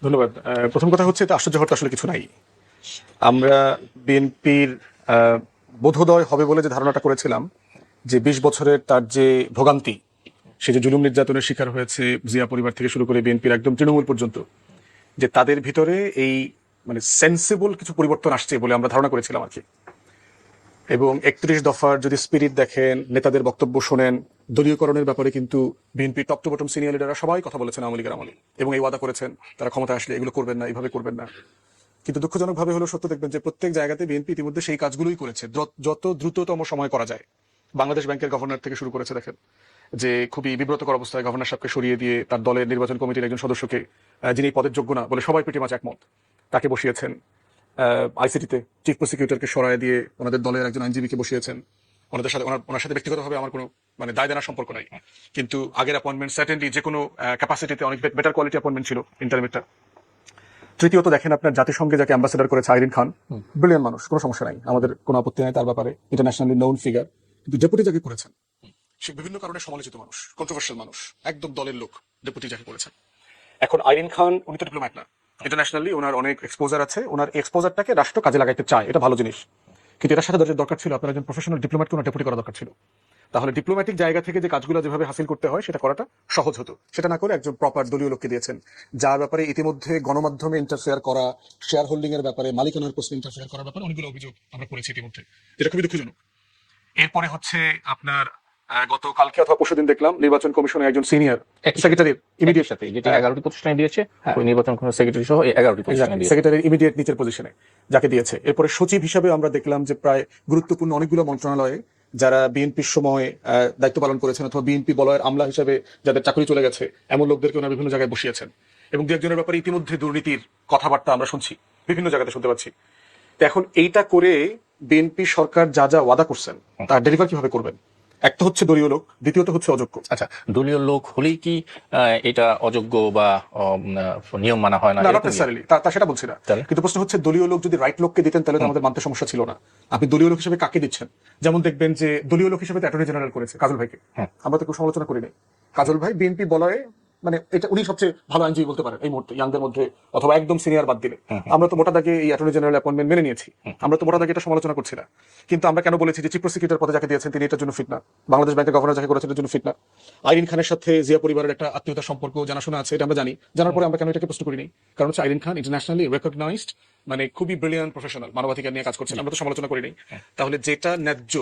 ধন্যবাদ। প্রথম কথা হচ্ছে, এটা আশ্চর্য হওয়ার আসলে কিছু নাই। আমরা বিএনপির বোধোদয় হবে বলে যে ধারণাটা করেছিলাম, যে ২০ বছরের তার যে ভোগান্তি, সে যে জুলুম নির্যাতনের শিকার হয়েছে, জিয়া পরিবার থেকে শুরু করে বিএনপির একদম তৃণমূল পর্যন্ত, যে তাদের ভিতরে এই মানে সেন্সিবল কিছু পরিবর্তন আসছে বলে আমরা ধারণা করেছিলাম আর কি। এবং ৩১ দফার যদি স্পিরিট দেখেন, নেতাদের বক্তব্য শোনেন, দলীয়করণের ব্যাপারে কিন্তু BNP top to bottom senior লিডাররা সবাই কথা বলেছেন আওয়ামী লীগের আমলে, এবং এই ওয়াদা করেছেন তারা ক্ষমতায় আসলে এগুলো করবেন না, এইভাবে করবেন না। কিন্তু দুঃখজনকভাবে হলো সত্য, দেখবেন যে প্রত্যেক জায়গাতে বিএনপি ইতিমধ্যে সেই কাজগুলোই করেছে যত দ্রুততম সময় করা যায়। বাংলাদেশ ব্যাংকের গভর্নর থেকে শুরু করেছে, দেখেন যে খুবই বিব্রতকর অবস্থায় গভর্নর সাহেবকে সরিয়ে দিয়ে তার দলের নির্বাচন কমিটির একজন সদস্যকে, যিনি এই পদের যোগ্য না বলে সবাই পেটে মাছ একমত, তাকে বসিয়েছেন। আইসিটিতে চিফ প্রসিকিউটরকে সরায় দিয়ে ওনাদের দলের একজন আইনজীবীকে বসিয়েছেন। ওনার সাথে ব্যক্তিগতভাবে আমার কোনো মানে দায় দেনার সম্পর্ক নাই, কিন্তু আগের অ্যাপয়েন্টমেন্ট সার্টেনলি যে কোনো ক্যাপাসিটিতে অনেক বেটার কোয়ালিটি অ্যাপয়েন্টমেন্ট ছিল ইন্টারমিটটা। তৃতীয়ত দেখেন আপনার জাতিসংঘে যাকে অ্যাম্বাসেডার করেছে আইরিন খান, ব্রিলিয়ান্ট মানুষ, কোনো সমস্যা নাই, আমাদের কোনো আপত্তি নাই তার ব্যাপারে, ইন্টারন্যাশনালি নোন ফিগার। কিন্তু ডেপুটি যাকে করেছেন সে বিভিন্ন কারণে সমালোচিত মানুষ, কন্ট্রোভার্সিয়াল মানুষ, একদম দলের লোক, ডেপুটি যাকে করেছেন। এখন আইরিন খান উনি তো ডিপ্লোম্যাট না, ইন্টারন্যাশনালি ওনার অনেক এক্সপোজার আছে, ওনার এক্সপোজারটাকে রাষ্ট্র কাজে লাগাইতে চায়, এটা ভালো জিনিস। কিন্তু এটার সাথে দরকার ছিল আপনার একজন প্রফেশনাল ডিপ্লোম্যাটকে ওনার ডেপুটি করা দরকার ছিল। তাহলে ডিপ্লোম্যাটিক জায়গা থেকে যে কাজগুলো যেভাবে হাসিল করতে হয় সেটা করাটা সহজ হতো। সেটা না করে একজন প্রপার দলীয় লোককে দিয়েছেন, যার ব্যাপারে ইতিমধ্যে গণমাধ্যমে ইন্টারফেয়ার করা, শেয়ার হোল্ডিং এর ব্যাপারে, মালিকানার প্রশ্নে ইন্টারফেয়ার করার ব্যাপারে অনেকগুলো অভিযোগ আমরা করেছি ইতিমধ্যে, যেটা খুবই দুঃখজনক। এরপরে হচ্ছে আপনার গতকালকে অথবা পরশুদিন দেখলাম নির্বাচন কমিশনের একজন সিনিয়র সেক্রেটারির ইমিডিয়েট সাথে, যেটি 11টি প্রতিষ্ঠানে দিয়েছে, ওই নির্বাচন সেক্রেটারি সহ 11টি প্রতিষ্ঠানে দিয়েছে, সেক্রেটারির ইমিডিয়েট নিচের পজিশনে যাকে দিয়েছে। এরপরে সচিব হিসাবে আমরা দেখলাম যে প্রায় গুরুত্বপূর্ণ অনেকগুলো মন্ত্রণালয়ে যারা বিএনপির সময় দায়িত্ব পালন করেছেন অথবা বিএনপি বলয়ের আমলা হিসেবে যাদের চাকরি চলে গেছে, এমন লোকদেরকে ওনারা বিভিন্ন জায়গায় বসিয়েছেন। এবং দু একজনের ব্যাপারে ইতিমধ্যে দুর্নীতির কথাবার্তা আমরা শুনছি, বিভিন্ন জায়গাতে শুনতে পাচ্ছি। তো এখন এইটা করে বিএনপি সরকার যা যা ওয়াদা করছেন তার ডেলিভার কিভাবে করবেন? একটা হচ্ছে দলীয় লোক, দ্বিতীয়ত হচ্ছে অযোগ্য। আচ্ছা, দলীয় লোক হলেই কি এটা অযোগ্য বা নিয়ম মানা হয় না? তা সেটা বলছি না, কিন্তু প্রশ্ন হচ্ছে দলীয় লোক যদি রাইট লোককে দিতেন তাহলে তো আমাদের মানতে সমস্যা ছিল না। আপনি দলীয় লোক হিসেবে কাকে দিচ্ছেন? যেমন দেখবেন যে দলীয় লোক হিসেবে অ্যাটর্নি জেনারেল করেছে কাজল ভাইকে, আমরা তো কেউ সমালোচনা করি নাই। কাজল ভাই বিএনপি বলয়ে মানে এটা উনি সবচেয়ে ভালো আইনজীবী বলতে পারেন এই মুহূর্তে ইয়াংদের মধ্যে, অথবা একদম সিনিয়র বাদ দিলে। আমরা তো মোটা দাগে এই অ্যাটর্নি জেনারেল অ্যাপয়েন্টমেন্ট মেনে নিয়েছি, আমরা তো মোটা দাগে এটা সমালোচনা করছি না। কিন্তু আমরা কেন বলেছি যে চিফ প্রসিকিউটর পদে যাকে দিয়েছেন তিনি এটার জন্য ফিট না, বাংলাদেশ ব্যাংকের গভর্নর যাকে করেছেন এটার জন্য ফিট না। আইরিন খানের সাথে জিয়া পরিবারের একটা আত্মীয়তার সম্পর্ক জানাশোনা আছে, এটা আমরা জানি, জানার পরে আমরা কেন এটাকে প্রশ্ন করিনি? কারণ হচ্ছে আইরিন খান ইন্টারন্যাশনালি রেকগনাইজড, মানে খুবই ব্রিলিয়ান্ট প্রফেশনাল, মানবাধিকার নিয়ে কাজ করছেন, আমরা তো সমালোচনা করিনি। তাহলে যেটা ন্যায্য,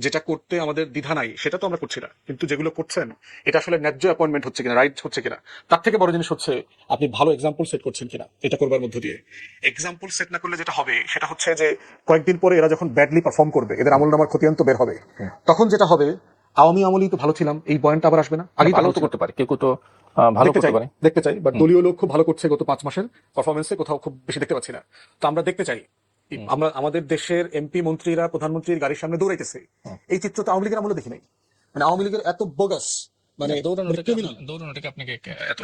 যেটা করতে আমাদের দ্বিধা নাই, সেটা তো আমরা করছি না। কিন্তু যেগুলো করছেন এটা আসলে ন্যায্য অ্যাপয়েন্টমেন্ট হচ্ছে কিনা, রাইট হচ্ছে কিনা, তার থেকে বড় জিনিস হচ্ছে আপনি ভালো এক্সাম্পল সেট করছেন কিনা এটা করবার মধ্য দিয়ে। এক্সাম্পল সেট না করলে যেটা হবে সেটা হচ্ছে যে কয়েকদিন পরে এরা যখন ব্যাডলি পারফর্ম করবে, এদের আমল নামার খতিয়ান তো বের হবে, তখন যেটা হবে আওয়ামী আমলেই তো ভালো ছিলাম এই বয়ানটা আবার আসবে না। আগে ভালো তো করতে পারে, কেউ তো ভালো করতে পারে, দেখতে চাই, বাট দলীয় লোক খুব ভালো করছে গত 5 মাসের পারফরমেন্সে কোথাও খুব বেশি দেখতে পাচ্ছি না। তো আমরা দেখতে চাই আমরা আমাদের দেশের এমপি মন্ত্রীরা প্রধানমন্ত্রীর গাড়ির সামনে দৌড়াইতেছে, এই চিত্র তো আওয়ামী লীগের আমলে দেখি নাই। মানে আওয়ামী লীগের এত বোগাস মানে দৌড়ানোটাকে আপনাকে এত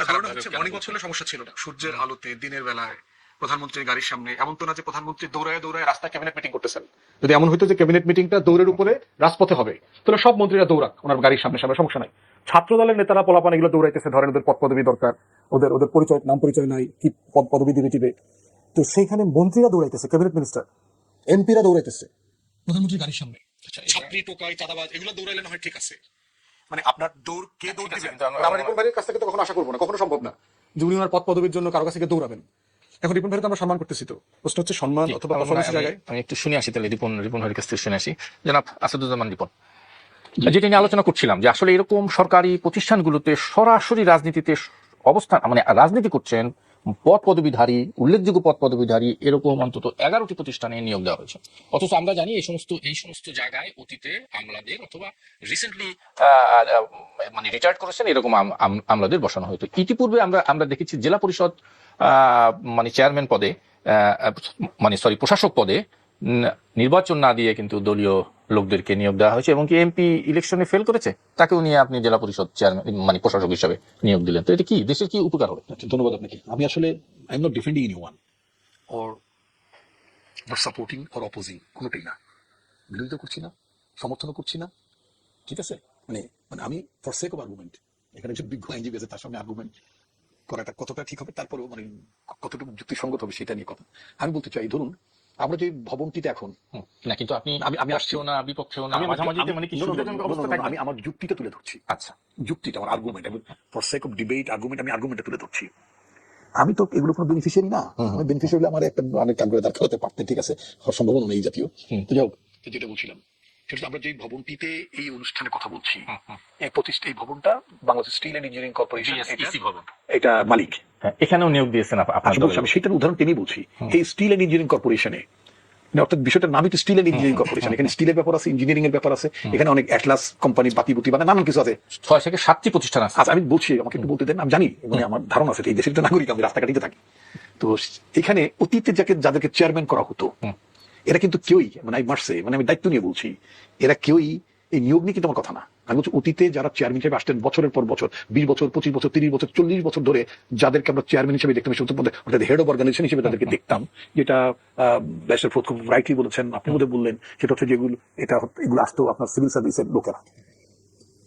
মর্নিং ওয়াক করলে সমস্যা ছিল না, সূর্যের আলোতে দিনের বেলায় প্রধানমন্ত্রীর গাড়ির সামনে। এমন তো না যে প্রধানমন্ত্রী দৌড়ায় দৌড়ায় রাস্তায় ক্যাবিনেট মিটিং করতেছেন। যদি এমন হইতো যে ক্যাবিনেট মিটিংটা দৌড়ের উপরে রাজপথে হবে, তাহলে সব মন্ত্রীরা দৌড়াক ওনার গাড়ির সামনে সামনে, সমস্যা নাই। ছাত্র দলের নেতারা পোলাপান এগুলো দৌড়াইতেছে, ধরেন ওদের পদ পদবি দরকার, ওদের ওদের পরিচয় নাম পরিচয় নাই, কি পদ পদবি দিবে টিবে, তো সেইখানে মন্ত্রীরা দৌড়াইতেছে, ক্যাবিনেট মিনিস্টার এমপিরা দৌড়াইতেছে প্রধানমন্ত্রীর গাড়ির সামনে। ছাত্রী টোকাই চাঁদাবাজ এগুলো দৌড়াইলে না হয় ঠিক আছে, মানে আপনার দৌড় কে দৌড় দিবেন? আমরা রিপন ভাইয়ের কাছ থেকে তো কখনো আশা করবো না, কখনো সম্ভব না যে উনি ওনার পদ পদবীর জন্য কারো কাছ থেকে দৌড়াবেন। এখন রিপন ভাইকে আমরা সম্মান করতেছি, তো প্রশ্ন হচ্ছে সম্মান অথবা পারফরমেন্সের জায়গায়। আমি একটু শুনে আসি তাহলে রিপন ভাইয়ের কাছ থেকে শুনে আসি। জনাব আসাদুজ্জামান রিপন, যেটা নিয়ে আলোচনা করছিলাম যে আসলে এরকম সরকারি প্রতিষ্ঠানগুলোতে সরাসরি রাজনীতিতে অবস্থান, মানে রাজনীতি করছেন পদ পদবীধারী, উল্লেখযোগ্য পদ পদবীধারী এরকম অন্তত 11টি প্রতিষ্ঠানে নিয়োগ দেওয়া হয়েছে। অথচ আমরা জানি এই সমস্ত জায়গায় অতীতে আমলাদের অথবা রিসেন্টলি মানে রিটায়ার্ড করেছেন এরকম আমলাদের বসানো হয়তো। ইতিপূর্বে আমরা দেখেছি জেলা পরিষদ মানে চেয়ারম্যান পদে প্রশাসক পদে নির্বাচন না দিয়ে কিন্তু দলীয় লোকদেরকে নিয়োগ দেওয়া হয়েছে, এবং কি এমপি ইলেকশনে ফেল করেছে তাকেও নিয়ে আপনি জেলা পরিষদ চেয়ারম্যান মানে প্রশাসক হিসাবে নিয়োগ দিলেন। তো এটা কি দেশের কি উপকার হবে? ধন্যবাদ আপনাকে। আমি আসলে I am not defending anyone or not supporting or opposing, কোনোটাই না। বিরোধিতা করছি না, সমর্থনও করছি না, ঠিক আছে। মানে মানে আমি ফর সেক অফ আর্গুমেন্ট, এখানে একজন বিজ্ঞ আইনজীবী আছে, তার সামনে আর্গুমেন্ট করাটা কতটা ঠিক হবে, তারপরেও মানে কতটুকু যুক্তিসঙ্গত হবে সেটা নিয়ে কথা। আমি বলতে চাই, ধরুন আমরা যে ভবনটিতে এখন, না কিন্তু আপনি আমি আসছি, পক্ষেও না বিপক্ষেও না, আমি মাঝামাঝিতে মানে কি সুবিধাজনক অবস্থা থাকবে? আমি আমার যুক্তিটা তুলে ধরছি, আচ্ছা, যুক্তিটা আমার argument, for sake of debate argument, আমি আর্গুমেন্টটা তুলে ধরছি। আমি তো এগুলো কোনো বেনিফিশিয়ারি না, আমি বেনিফিশিয়ারি হলে আমার একটা অনেক কাজ করে দাঁড় করাতে পারতেন, ঠিক আছে, হওয়ার সম্ভাবনা নেই জাতীয়। তো যাই হোক, তো যেটা বলছিলাম সেটা হচ্ছে, আমরা যে ভবনটিতে এই অনুষ্ঠানে কথা বলছি, এই ভবনটা Bangladesh steel and engineering corporation, এটা মালিক। হ্যাঁ, এখানেও নিয়োগ দিয়েছেন আপনার আসলে দলের আমি সেটার উদাহরণ টেনেই বলছি। এই স্টিল এন্ড ইঞ্জিনিয়ারিং কর্পোরেশনে, অর্থাৎ বিষয়টার নামই তো স্টিল এন্ড ইঞ্জিনিয়ারিং কর্পোরেশন, এখানে স্টিলের ব্যাপার আছে, ইঞ্জিনিয়ারিং এর ব্যাপার আছে, এখানে অনেক অ্যাটলাস কোম্পানি, বাতিবুতি মানে নানান কিছু আছে। 6 থেকে 7টি প্রতিষ্ঠান আছে। আচ্ছা, আমি বলছি, আমাকে একটু বলতে দেন, আমি জানি, মানে আমার ধারণা আছে, এই দেশের একটা নাগরিক, আমি রাস্তাঘাটিতে থাকি। তো এখানে অতীতে যাদেরকে চেয়ারম্যান করা হতো, এরা কিন্তু কেউই, মানে আমি দায়িত্ব নিয়ে বলছি, এরা কেউই এই নিয়োগ নিয়ে কিন্তু আমার কথা না, আমি বলছি অতীতে যারা চেয়ারম্যান হিসেবে আসতেন বছরের পর বছর, 20 বছর, 25 বছর, 30 বছর, 40 বছর ধরে যাদেরকে আমরা চেয়ারম্যান হিসেবে দেখতাম, অর্থাৎ হেড অফ অর্গানাইজেশন হিসেবে তাদেরকে দেখতাম, যেটা ব্যারিস্টার ফরোদ খুব রাইটলি বলেছেন, আপনি বোধহয় বললেন, সেটা হচ্ছে যেগুলো এগুলো আসতো আপনার সিভিল সার্ভিসের লোকেরা।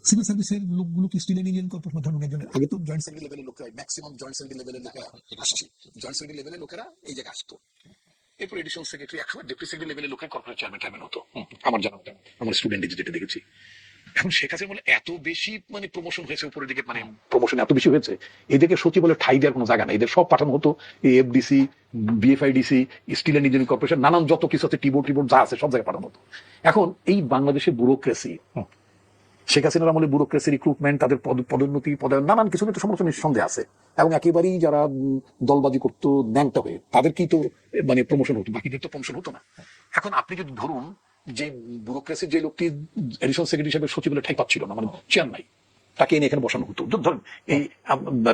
সিভিল সার্ভিসের লোকগুলো কি স্টিল এন্ড ইঞ্জিনিয়ারিং কর্পোরেশন ধরুন একজনের, আগে তো জয়েন্ট সেক্রেটারি লেভেলের লোকেরা, ম্যাক্সিমাম জয়েন্ট সেক্রেটারি লেভেলের লোকেরা আসছে, জয়েন্ট সেক্রেটারি লেভেলের লোকেরা এই জায়গায় আসতো, এরপর এডিশনাল সেক্রেটারি, একসময় ডেপুটি সেক্রেটারি লেভেলের লোকের কর্পোরেট চেয়ারম্যান হতো, আমার জানা মতে, আমার স্টুডেন্ট যেটা দেখেছি। এখন শেখ হাসিনা বলে এত বেশি মানে প্রমোশন হয়েছে উপরের দিকে, মানে প্রমোশন এত বেশি হয়েছে, এদেরকে সচিব বলে ঠাই দেওয়ার কোনো জায়গা নেই, এদের সব পাঠানো হতো FDC, BFIDC, steel and engineering corporation, নানান যত কিছু আছে, টিবোর্ড যা আছে সব জায়গায় পাঠানো হতো। এখন এই বাংলাদেশের ব্যুরোক্রেসি, শেখ হাসিনার আমলে ব্যুরোক্রেসি, রিক্রুটমেন্ট, তাদের পদোন্নতি, পদায়ন, নানান কিছু কিন্তু সমালোচনা নিঃসন্দেহ আছে, এবং একেবারেই যারা দলবাজি করতো ন্যাংটা হয়ে, তাদেরকেই তো মানে প্রমোশন হতো, বাকিদের তো প্রমোশন হতো না। এখন আপনি যদি ধরুন যে ব্যুরোক্রেসির যে লোকটি এডিশনাল সেক্রেটারি হিসেবে সচিবের ঠাই পাচ্ছিল না, মানে চেয়ার নাই, তাকে এনে এখানে বসানো হতো। ধরেন এই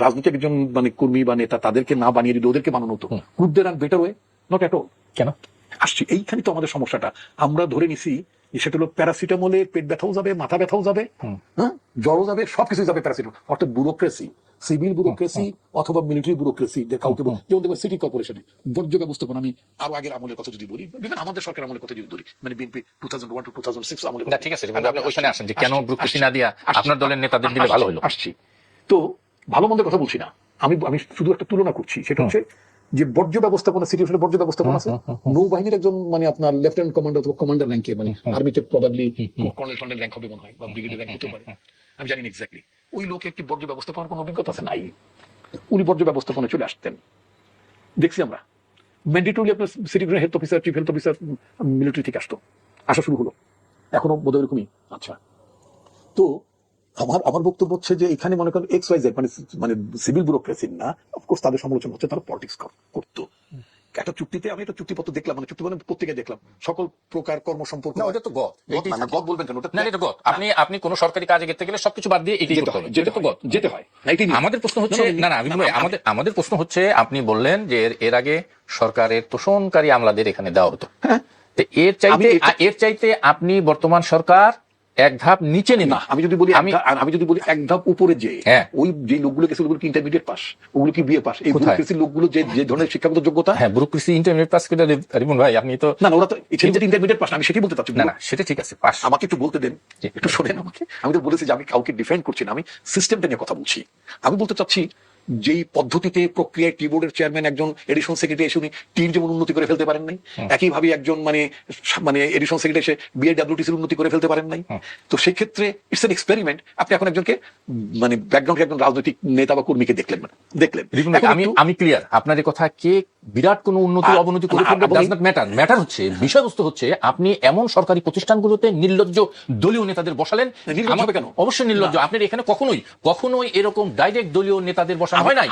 রাজনৈতিক একজন মানে কর্মী বা নেতা, তাদেরকে না বানিয়ে দিলে ওদেরকে বানানো হতো, গ্রুপদের আর better way, not at all. কেন আসছি এইখানে তো আমাদের সমস্যাটা, আমরা ধরে নিছি যে সেটা হলো প্যারাসিটামলে পেট ব্যথাও যাবে, মাথা ব্যথাও যাবে, হ্যাঁ, জ্বরও যাবে, সবকিছু যাবে প্যারাসিটামল। অর্থাৎ ব্যুরোক্রেসি, সিভিল ব্যুরোক্রেসি অথবা মিলিটারি ব্যুরোক্রেসি, কাউকে যেমন দেখবেন সিটি কর্পোরেশনে বর্জ্য ব্যবস্থাপনা, আমি আরো আগের আমলের কথা যদি বলি, বিভিন্ন আমাদের সরকার আমলের কথা যদি বলি, মানে বিএনপি 2001 to 2006 আমলের না, ঠিক আছে, আপনি ওইখানে আসেন যে কেন ব্যুরোক্রেসি না দিয়া আপনার দলের নেতাদের দিলে ভালো হলো। আসছি তো, ভালো মন্দের কথা বলছি না, আমি শুধু একটা তুলনা করছি, সেটা হচ্ছে যে বর্জ্য ব্যবস্থাপনা, সিচুয়েশনের বর্জ্য ব্যবস্থাপনা আছে, নৌবাহিনীর একজন মানে আপনার লেফটেন্যান্ট কমান্ডার অথবা কমান্ডার র্যাঙ্কে, মানে আর্মিতে প্রবাবলি কর্নেল র্যাঙ্ক হবে মনে হয়, বা ব্রিগেডিয়ার র্যাঙ্ক হতে পারে, আমি জানি না এক্স্যাক্টলি, ওই লোকে একটি বর্জ্য ব্যবস্থাপনার কোনো অভিজ্ঞতা আছে নাই, উনি বর্জ্য ব্যবস্থাপনায় চলে আসতেন, দেখছি আমরা ম্যান্ডেটরিলি আপনার city health officer, chief health officer military থেকে আসা শুরু হলো, এখনো বোধ এরকমই। আচ্ছা, তো আমার বক্তব্য হচ্ছে যে এখানে মনে করেন এক্স ওয়াই জেড, মানে সিভিল ব্যুরোক্রেসির না, অফকোর্স তাদের সমালোচনা হচ্ছে, তারা পলিটিক্স করতো। একটা চুক্তিতে, আমি একটা চুক্তিপত্র দেখলাম, মানে চুক্তি মানে পত্রিকায় দেখলাম, সকল প্রকার কর্ম সম্পর্ক, ওটা তো গদ বলবেন কেন, ওটা না, এটা গদ। আপনি কোন সরকারি কাজে যেতে গেলে সবকিছু বাদ দিয়ে এটাই করতে হবে, যেটা তো গদ যেতে হয়। আমাদের প্রশ্ন হচ্ছে, না আমি বলি, আমাদের প্রশ্ন হচ্ছে, আপনি বললেন যে এর আগে সরকারের তোষণকারী আমলাদের এখানে দেওয়া হতো, তো এর চাইতে আপনি বর্তমান সরকার এক ধাপ নিচে নেন। আমি যদি বলি এক ধাপ উপরে, যে ওই যে লোকগুলো গেছে, ওগুলো কি ইন্টারমিডিয়েট পাস, ওগুলো কি বিএ পাস, এই ব্যুরোক্রেসি লোকগুলো যে ধরনের শিক্ষাগত যোগ্যতা, হ্যাঁ, ব্যুরোক্রেসি ইন্টারমিডিয়েট পাস করে, রিপন ভাই আপনি তো, না ওরা তো ইন্টারমিডিয়েট পাস, আমি সেটাই বলতে চাচ্ছি। না সেটা ঠিক আছে, পাস, আমাকে একটু বলতে দেন, একটু শোনেন আমাকে। আমি তো বলেছি যে আমি কাউকে ডিফেন্ড করছি না, আমি সিস্টেমটা নিয়ে কথা বলছি। আমি বলতে চাচ্ছি যেই পদ্ধতিতে প্রক্রিয়ায় টিবোর্ডের চেয়ারম্যান একজন এডিশনাল সেক্রেটারি এসে উনি টির যেমন উন্নতি করে ফেলতে পারেন নাই, একইভাবে একজন মানে এডিশনাল সেক্রেটারি এসে বিআইডব্লিউটিসির উন্নতি করে ফেলতে পারেন নাই। তো সেই ক্ষেত্রে ইটস এন এক্সপেরিমেন্ট। আপনি এখন একজনকে মানে ব্যাকগ্রাউন্ডে একজন রাজনৈতিক নেতা বা কর্মীকে দেখলেন। আমি ক্লিয়ার, আপনার এই কথা কে বিরাট কোনো উন্নতি অবনতি করে ফেলবে ডাজ নট ম্যাটার। ম্যাটার হচ্ছে, বিষয়বস্তু হচ্ছে আপনি এমন সরকারি প্রতিষ্ঠানগুলোতে নির্লজ্জ দলীয় নেতাদের বসালেন। কেন? অবশ্যই নির্লজ্জ। আপনার এখানে কখনোই এরকম ডাইরেক্ট দলীয় নেতাদের বসানো হয় নাই।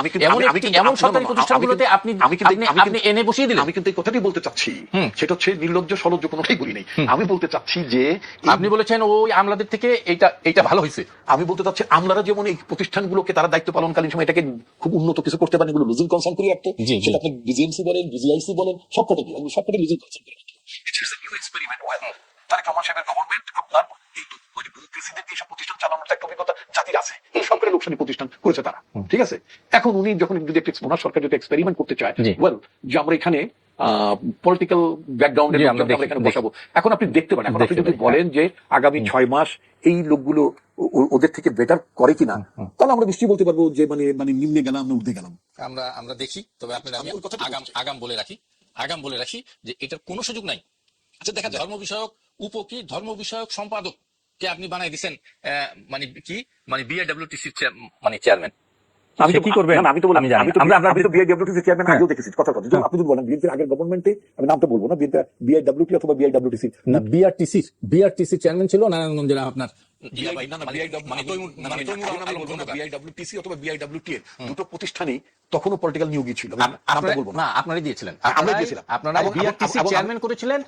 এমন সরকারি প্রতিষ্ঠানগুলোতে আপনি এনে বসিয়ে দিলেন। আমি কিন্তু এই কথাটি বলতে চাচ্ছি, সেটা হচ্ছে নির্লজ্জ সলজ্জ কোনোটাই বলি নাই। আমি বলতে চাচ্ছি যে আপনি বলেছেন ওই আমলাদের থেকে এইটা ভালো হয়েছে। আমি বলতে চাচ্ছি আমলারা যেমন এই প্রতিষ্ঠানগুলোকে তারা দায়িত্ব পালনকালীন সময় এটাকে খুব উন্নত কিছু করতে পারেন, এগুলো লুজিং কনসার্ন করে রাখতো। সেটা আপনি বিজিএমসি বলেন, বিজিআইসি বলেন, সবকটাই লুজিং কনসার্ন করে রাখতো। It's a new experiment. Tarek Rahman সাহেবের গভর্নমেন্ট আপনার এই ব্যুরোক্রেসিদেরকে এইসব প্রতিষ্ঠান চালানোর একটা অভিজ্ঞতা জাতির আছে, এই সরকারি লোকসানি প্রতিষ্ঠান করেছে তারা, ঠিক আছে। এখন উনি যখন যদি ওনার সরকার যদি এক্সপেরিমেন্ট করতে চায়, ওয়েল, যে আমরা এখানে পলিটিক্যাল ব্যাকগ্রাউন্ডের জি, আমরা লোকজনকে আমরা দেখি, এখানে দেখি। বসাবো। এখন আপনি দেখতে পারেন, এখন আপনি দেখতে যদি পারি, বলেন যে আগামী 6 মাস এই লোকগুলো ওদের থেকে বেটার করে কিনা, তাহলে আমরা নিশ্চয়ই বলতে পারবো যে মানে মানে নিম্নে গেলাম না উঠতে গেলাম। আমরা আমরা দেখি, তবে আপনার আমি আমি ওর কথাটা আগাম বলছি। আগাম বলে রাখি যে এটার কোনো সুযোগ নাই। আচ্ছা দেখা যায় ধর্ম বিষয়ক ধর্ম বিষয়ক সম্পাদক কে আপনি বানাই দিচ্ছেন মানে কি মানে বিআইডব্লিউটিসি মানে চেয়ারম্যান। আমি তো কি করবেন না, আমি তো বললাম, আমি জানি আমি না। তো আমরা আমি তো বিআইডব্লিউটিসি চেয়ারম্যান হ্যাঁ। আগেও দেখেছি, কথা কথা। আপনি যদি বলেন বিএনপির আগের গভর্নমেন্টে, আমি নামটা বলবো না, বিআইডব্লিউটি অথবা বিআইডব্লিউটিসি না বিআরটিসি চেয়ারম্যান ছিল নারায়ণগঞ্জের আপনার বিআইডব্লিউটিসি অথবা বিআইডব্লিউটি এর দুটো প্রতিষ্ঠানই তখনও পলিটিক্যাল নিয়োগই ছিল, নামটা বলবো না। না আপনারাই দিয়েছিলেন, আমরা দিয়েছিলাম। আপনারা এবং- বিআরটিসি এবং- চেয়ারম্যান করেছিলেন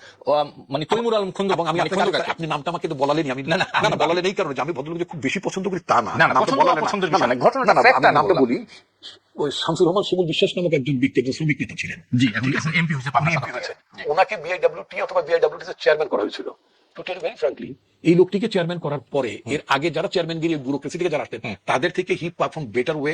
মানে তৈমুর আলম খন্দকার। এবং আমি আপনি নামটা আমাকে তো বলালেনি, আমি না, না বলালেন এই কারণে যে আমি ভদ্রলোককে খুব বেশি পছন্দ করি তা না, না, নামটা পছন্দ বলালেন না। অপছন্দের না, বিষয় না, না, ঘটনাটা না, না, fact আমি আমি নামটা বললাম। বলি। ওই শামসুর রহমান শিমুল বিশ্বাস নামক একজন ব্যক্তি, একজন শ্রমিক নেতা ছিলেন, জি এখন এমপি হয়েছে পাবনা এমপি হয়েছে। ওনাকে বিআইডব্লিউটি অথবা বিআইডব্লিউটি চেয়ারম্যান করা হয়েছিল। তো টেল ভেরি ফ্র্যাঙ্কলি, এই লোকটিকে চেয়ারম্যান করার পরে এর আগে যারা চেয়ারম্যান গিয়ে ব্যুরোক্রেসি থেকে যারা আসতেন তাদের থেকে হি পারফর্ম বেটার ওয়ে,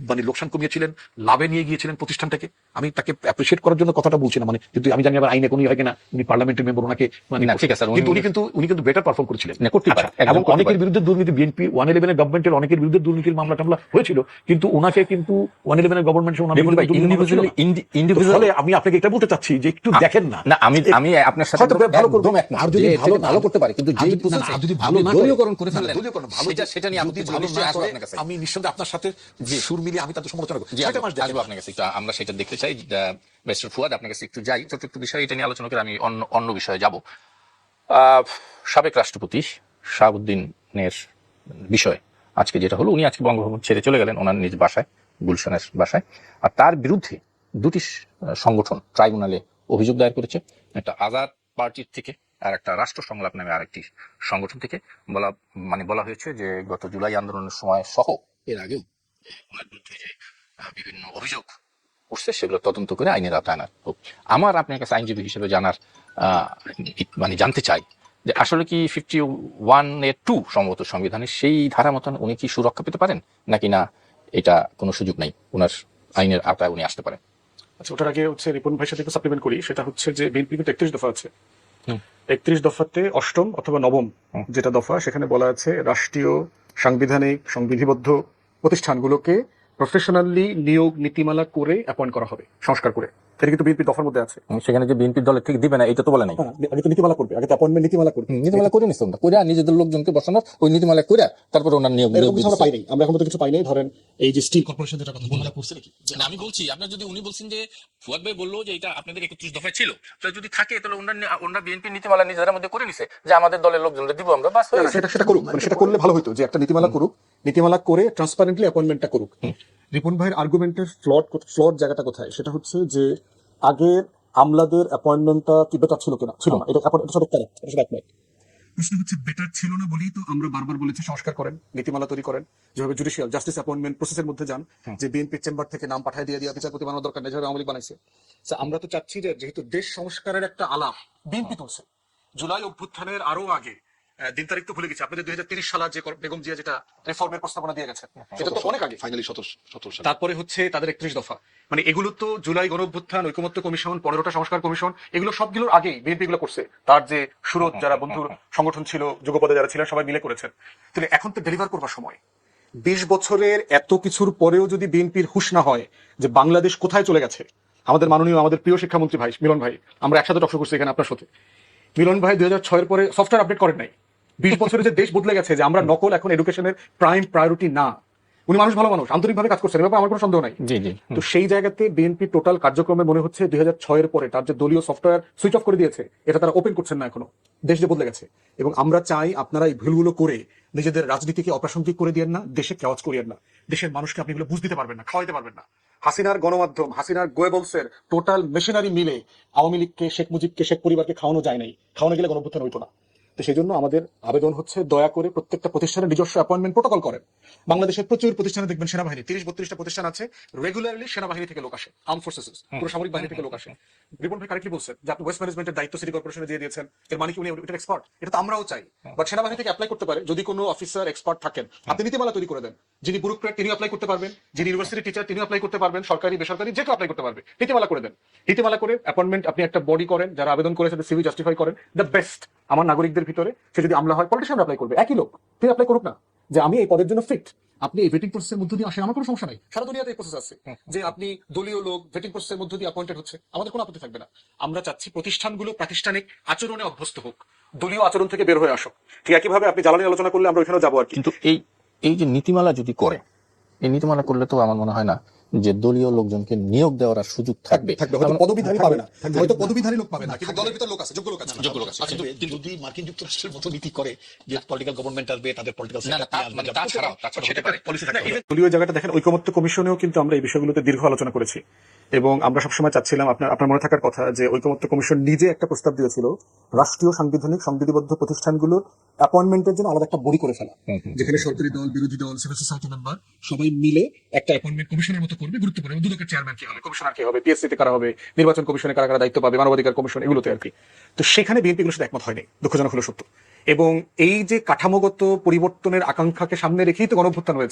মানে লোকসান কমিয়েছিলেন, লাভে নিয়ে গিয়েছিলেন প্রতিষ্ঠানটাকে। আমি তাকে অ্যাপ্রিশিয়েট করার জন্য কথাটা বলছি না, মানে কিন্তু আমি জানি আবার আইনে কোনো হয় কিনা, উনি পার্লামেন্টের মেম্বার, ওনাকে মানে না, ঠিক আছে, কিন্তু উনি কিন্তু বেটার পারফর্ম করেছিলেন। না, করতেই পারে, আচ্ছা, একদম এবং করতে অনেকের পারে। বিরুদ্ধে দুর্নীতি, বিএনপি 111 গভর্নমেন্টের অনেকের বিরুদ্ধে দুর্নীতির মামলা টামলা হয়েছিল, কিন্তু ওনাকে কিন্তু 111 গভর্নমেন্ট ফলে আমি আপনাকে এটা বলতে চাচ্ছি যে একটু দেখেন না। না আমি আপনার সাথে হয়তো ভালো করবে, একদম একমত। আর যদি যে ভালো এটা না- ভালো করতে পারে, কিন্তু আর যেই যদি- না, না, process-এ আর যদি আপনি ভালো না করে- দলীয়করণ করে না, না, ফেললেন, দলীয়করণ ভালো সেটা নিয়ে যদি আপত্তি ভালো নিশ্চয়ই না আসবে করে, আপনার কাছে। আমি নিঃসন্দেহে আপনার সাথে সুর মিলিয়ে আমি তাদের সমালোচনা করব। জি, 6টা মাস দেখেন। আসবো আপনার কাছে একটু, আমরা সেটা দেখতে চাই। মিস্টার ফুয়াদ, আপনার কাছে একটু যাই, চতুর্থ বিষয় এটা নিয়ে আলোচনা করে আমি অন্য বিষয়ে যাব। সাবেক রাষ্ট্রপতি শাহাবুদ্দিনের বিষয় আজকে যেটা হলো, উনি আজকে বঙ্গভবন ছেড়ে চলে গেলেন ওনার নিজ বাসায়, গুলশানের বাসায়। আর তার বিরুদ্ধে দুটি সংগঠন ট্রাইব্যুনালে অভিযোগ দায়ের করেছে, একটা আজাদ পার্টির থেকে আর একটা রাষ্ট্র সংলাপ নামে আরেকটি সংগঠন থেকে। বলা হয়েছে যে গত জুলাই আন্দোলনের সময় সহ এর আগেও ওনার বিরুদ্ধে যে বিভিন্ন অভিযোগ উঠছে সেগুলো তদন্ত করে আইনের আওতায় আনা হোক। আমার আপনার কাছে আইনজীবী হিসেবে জানার জানতে চাই যে আসলে কি 51(2) সম্ভবত সংবিধানের সেই ধারা মতন উনি কি সুরক্ষা পেতে পারেন, নাকি না এটা কোনো সুযোগ নাই, ওনার আইনের আওতায় উনি আসতে পারেন? আচ্ছা, ওটার আগে হচ্ছে রিপন ভাইয়ের সাথে সাপ্লিমেন্ট করি। সেটা হচ্ছে যে বিএনপি কিন্তু 31 দফা আছে। 31 দফাতে অষ্টম অথবা নবম যেটা দফা, সেখানে বলা আছে রাষ্ট্রীয় সাংবিধানিক সংবিধিবদ্ধ প্রতিষ্ঠানগুলোকে প্রফেশনালি নিয়োগ নীতিমালা করে অ্যাপয়েন্ট করা হবে, সংস্কার করে। এটা কিন্তু বিএনপি দফার মধ্যে আছে। সেখানে যে বিএনপির দলের ঠিক দিবে না এটা তো বলে নাই। আগে তো নীতিমালা করবে, আগে তো অ্যাপয়েন্টমেন্ট নীতিমালা করবে। নীতিমালা করে নিচ্ছে, করে নিজেদের লোকজনকে বসানোর ওই নীতিমালা করে তারপর ওনার নিয়োগ এরকম কিছু আমরা পাই নাই, আমরা এখন তো কিছু পাই নাই। ধরেন এই যে স্টিল কর্পোরেশন যেটা কথা বলা করছে নাকি, না, আমি বলছি আপনার যদি উনি বলছেন যে ফুয়াদ ভাই বললো যে এটা আপনাদের 31 দফায় ছিল, তাহলে যদি থাকে তাহলে ওনারা বিএনপি নীতিমালা নিজেদের মধ্যে করে নিছে যে আমাদের দলের লোকজনদের দিব আমরা, বাস হয়ে গেছে। সেটা করুক, মানে সেটা করলে ভালো হতো যে একটা নীতিমালা করুক, নীতিমালা করে ট্রান্সপারেন্টলি অ্যাপয়েন্টমেন্টটা করুক। রিপন ভাইয়ের আর্গুমেন্টের ফ্লট জায়গাটা কোথায়, সেটা হচ্ছে যে আগের আমলাদের অ্যাপয়েন্টমেন্টটা কি বেটার ছিল কিনা, ছিল না। এটা সঠিক কারণ, এটা শুধু একমত। প্রশ্ন হচ্ছে বেটার ছিল না বলেই তো আমরা বারবার বলেছি সংস্কার করেন, নীতিমালা তৈরি করেন, যেভাবে জুডিশিয়াল জাস্টিস অ্যাপয়েন্টমেন্ট প্রসেসের মধ্যে যান, যে বিএনপির চেম্বার থেকে নাম পাঠিয়ে দিয়ে বিচারপতি বানানোর দরকার নেই, যেভাবে আওয়ামী লীগ বানাইছে। আমরা তো চাচ্ছি যে যেহেতু দেশ সংস্কারের একটা আলাপ বিএনপি তুলছে, জুলাই অভ্যুত্থানের আরো আগে, দিন তারিখ তো ভুলে গেছি, আপনাদের 2030 সালে যে বেগম জিয়া যেটা রিফর্মের প্রস্তাবনা দিয়ে গেছে, এটা তো অনেক আগে। ফাইনালি 17 সালে। তারপরে হচ্ছে তাদের 31 দফা, মানে এগুলো তো জুলাই গণঅভ্যুত্থান, ঐকমত্য কমিশন, 15টা সংস্কার কমিশন, এগুলো সবগুলোর আগেই বিএনপি এগুলো করছে। তার যে সুরত যারা বন্ধুর সংগঠন ছিল, যুগপদে যারা ছিলেন, সবাই মিলে করেছেন। তাহলে এখন তো ডেলিভার করবার সময়। 20 বছরের এত কিছুর পরেও যদি বিএনপির হুঁশ না হয় যে বাংলাদেশ কোথায় চলে গেছে, আমাদের মাননীয়, আমাদের প্রিয় শিক্ষামন্ত্রী ভাই মিলন ভাই, আমরা একসাথে টকশো করছি এখানে আপনার সাথে, মিলন ভাই 2006 পরে সফটওয়্যার আপডেট করেন নাই। 20 বছরে যে দেশ বদলে গেছে, যে আমরা নকল এখন এডুকেশনের প্রাইম প্রায়োরিটি না। উনি ভালো মানুষ, আন্তরিকভাবে কাজ করছেন, এবার আমার কোনো সন্দেহ নাই। জি জি। তো সেই জায়গাতে বিএনপি টোটাল কার্যক্রমে মনে হচ্ছে 2006 পরে তার যে দলীয় সফটওয়্যার সুইচ অফ করে দিয়েছে, এটা তারা ওপেন করছেন না এখনো। দেশ যে বদলে গেছে, এবং আমরা চাই আপনারা এই ভুলগুলো করে নিজেদের রাজনীতিকে অপ্রাসঙ্গিক করে দিয়েন না, দেশে কেওয়াজ করিয়েন না। দেশের মানুষকে আপনি এগুলো বুঝ দিতে পারবেন না, খাওয়াইতে পারবেন না। হাসিনার গণমাধ্যম, হাসিনার গোয়েবলসের টোটাল মেশিনারি মিলে আওয়ামী লীগকে, শেখ মুজিবকে, শেখ পরিবারকে খাওয়ানো যায় নাই। খাওয়ানো গেলে গণঅভ্যুত্থান হইতো না। তো তো সেই জন্য আমাদের আবেদন হচ্ছে দয়া করে প্রত্যেকটা প্রতিষ্ঠানের নিজস্ব অ্যাপয়েন্টমেন্ট প্রোটোকল করেন। বাংলাদেশের প্রচুর প্রতিষ্ঠানে দেখবেন সেনাবাহিনী 30-32টা প্রতিষ্ঠান আছে, রেগুলারলি সেনাবাহিনী থেকে লোক আসে, আর্ম ফোর্সেস পুরো সামরিক বাহিনী থেকে লোক আসে। রিপন ভাই কারেক্টলি বলছেন যে আপনি ওয়েস্ট ম্যানেজমেন্টের দায়িত্ব সিটি কর্পোরেশনে দিয়ে দিয়েছেন, এর মানে কি উনি এটা এক্সপার্ট? এটা তো আমরাও চাই, বাট সেনাবাহিনী থেকে অ্যাপ্লাই করতে পারে যদি কোনো অফিসার এক্সপার্ট থাকেন, আপনি নীতিমালা তৈরি করে দেন। যিনি ব্যুরোক্র্যাট তিনি অ্যাপ্লাই করতে পারবেন, যিনি ইউনিভার্সিটি টিচার তিনি অ্যাপ্লাই করতে পারবেন, সরকারি বেসরকারি যে কেউ অ্যাপ্লাই করতে পারবে। নীতিমালা করে দেন, নীতিমালা করে অ্যাপয়েন্টমেন্ট আপনি একটা বডি করেন, যারা আবেদন করেছে সিভি জাস্টিফাই করেন। দ্য বেস্ট আমার নাগরিকদের ভিতরে সে যদি আমলা হয়, পলিটিশিয়ান অ্যাপ্লাই করবে, একই লোক তিনি অ্যাপ্লাই করুক না যে আমি এই পদের জন্য ফিট। আপনি এই ভেটিং প্রসেসের মধ্য দিয়ে আসেন, আমার কোনো সমস্যা নাই, সারা দুনিয়াতে এই প্রসেস আছে যে আপনি দলীয় লোক ভেটিং প্রসেসের মধ্য দিয়ে অ্যাপয়েন্টেড হচ্ছে, আমাদের কোনো আপত্তি থাকবে না। আমরা চাচ্ছি প্রতিষ্ঠানগুলো প্রাতিষ্ঠানিক আচরণে অভ্যস্ত হোক, দলীয় আচরণ থেকে বের হয়ে আসুক। ঠিক একইভাবে আপনি জ্বালানি আলোচনা করলে আমরা ওইখানেও যাবো আর কি। কিন্তু এই যে নীতিমালা যদি করে, এই নীতিমালা করলে তো আমার মনে হয় না যে দলীয় লোকজনকে নিয়োগ দেওয়ার আর সুযোগ থাকবে। হয়তো পদবীধারী পাবে না, হয়তো পদবীধারী লোক পাবে না, কিন্তু দলের ভিতর লোক আছে, যোগ্য লোক আছে। যদি মার্কিন যুক্তরাষ্ট্রের মতো নীতি করে যে পলিটিক্যাল গভর্নমেন্ট আসবে, তাদের পলিটিক্যাল দলীয় জায়গাটা দেখেন, ঐকমত্য কমিশনেও কিন্তু আমরা এই বিষয়গুলোতে দীর্ঘ আলোচনা করেছি এবং আমরা সবসময় চাচ্ছিলাম, আপনার মনে থাকার কথা যে ঐকমত্য কমিশন নিজে একটা প্রস্তাব দিয়েছিল রাষ্ট্রীয় সাংবিধানিক সংবিধিবদ্ধ প্রতিষ্ঠানগুলোর অ্যাপয়েন্টমেন্টের জন্য আলাদা একটা বডি করে ফেলা, যেখানে সরকারি দল, বিরোধী দল, সিভিল সোসাইটি মেম্বার সবাই মিলে একটা অ্যাপয়েন্টমেন্ট কমিশনের মতো করবে। গুরুত্বপূর্ণ দুদকের চেয়ারম্যান কি হবে, কমিশনার কি হবে, পিএসসি তে কারা হবে, নির্বাচন কমিশনে কারা কারা দায়িত্ব পাবে, মানবাধিকার কমিশন, এগুলোতে আর কি। তো সেখানে বিএনপি এগুলোর সাথে একমত হয়নি, দুঃখজনক হলো সত্য। এবং এই যে কাঠামোগত পরিবর্তনের আকাঙ্ক্ষাকে সামনে রেখেই তো গণঅভ্যুত্থান হয়েছে।